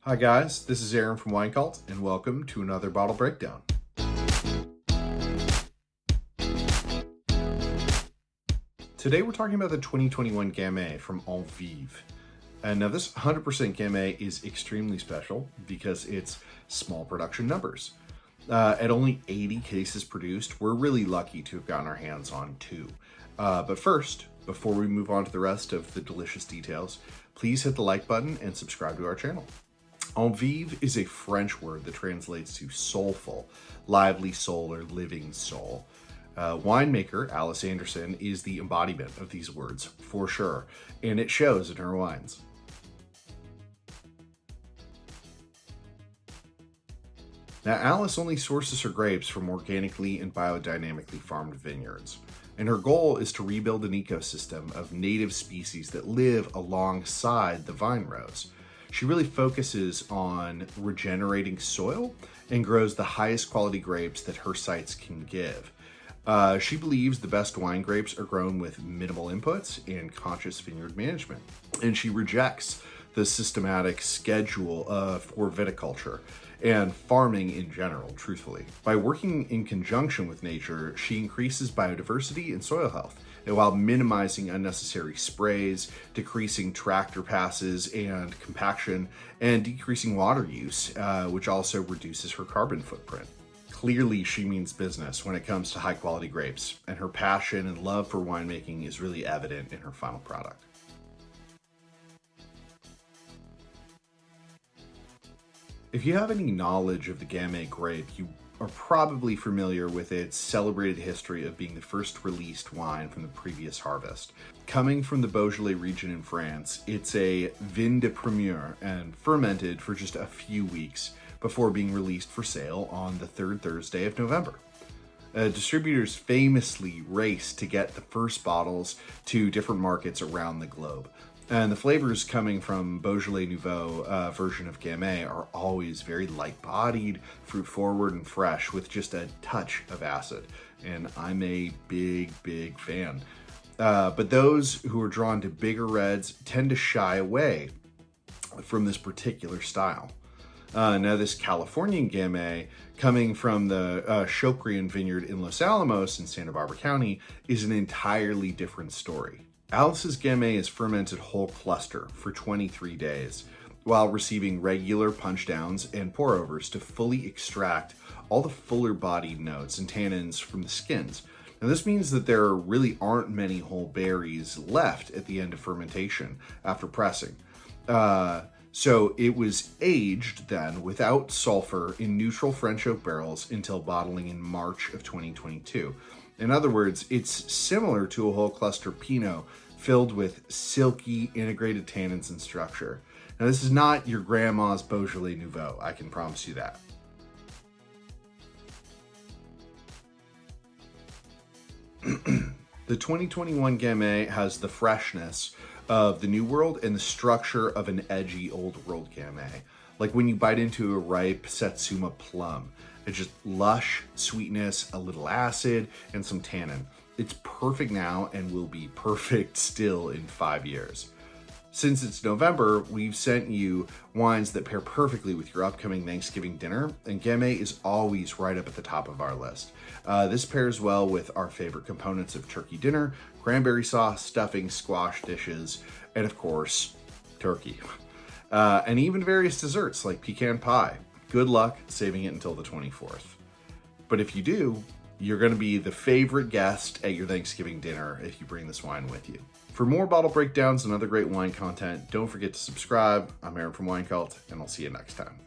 Hi guys, this is Aaron from WINECULT, and welcome to another bottle breakdown. Today we're talking about the 2021 Gamay from Amevive. And now this 100% Gamay is extremely special because it's small production numbers. At only 80 cases produced, we're really lucky to have gotten our hands on 2. But first, before we move on to the rest of the delicious details, please hit the like button and subscribe to our channel. Amevive is a French word that translates to soulful, lively soul, or living soul. Winemaker Alice Anderson is the embodiment of these words, for sure, and it shows in her wines. Now, Alice only sources her grapes from organically and biodynamically farmed vineyards, and her goal is to rebuild an ecosystem of native species that live alongside the vine rows. She really focuses on regenerating soil and grows the highest quality grapes that her sites can give. She believes the best wine grapes are grown with minimal inputs and conscious vineyard management. And she rejects the systematic schedule for viticulture and farming in general, truthfully. By working in conjunction with nature, she increases biodiversity and soil health, and while minimizing unnecessary sprays, decreasing tractor passes and compaction, and decreasing water use, which also reduces her carbon footprint. Clearly, she means business when it comes to high quality grapes, and her passion and love for winemaking is really evident in her final product. If you have any knowledge of the Gamay grape, you are probably familiar with its celebrated history of being the first released wine from the previous harvest. Coming from the Beaujolais region in France, it's a vin de primeur and fermented for just a few weeks before being released for sale on the third Thursday of November. Distributors famously race to get the first bottles to different markets around the globe. And the flavors coming from Beaujolais Nouveau version of Gamay are always very light-bodied, fruit-forward, and fresh with just a touch of acid. And I'm a big fan. But those who are drawn to bigger reds tend to shy away from this particular style. Now this Californian Gamay, coming from the Chocrian vineyard in Los Alamos in Santa Barbara County, is an entirely different story. Alice's Gamay is fermented whole cluster for 23 days, while receiving regular punch downs and pour overs to fully extract all the fuller bodied notes and tannins from the skins. Now this means that there really aren't many whole berries left at the end of fermentation after pressing. So it was aged then without sulfur in neutral French oak barrels until bottling in March of 2022. In other words, it's similar to a whole cluster Pinot filled with silky integrated tannins and structure. Now this is not your grandma's Beaujolais Nouveau, I can promise you that. The 2021 Gamay has the freshness of the New World and the structure of an edgy Old World Gamay. Like when you bite into a ripe Satsuma plum. It's just lush sweetness, a little acid, and some tannin. It's perfect now and will be perfect still in 5 years. Since it's November, we've sent you wines that pair perfectly with your upcoming Thanksgiving dinner, and Gamay is always right up at the top of our list. This pairs well with our favorite components of turkey dinner, cranberry sauce, stuffing, squash dishes, and of course, turkey. And even various desserts like pecan pie. Good luck saving it until the 24th. But if you do, you're going to be the favorite guest at your Thanksgiving dinner if you bring this wine with you. For more bottle breakdowns and other great wine content, don't forget to subscribe. I'm Aaron from WINECULT, and I'll see you next time.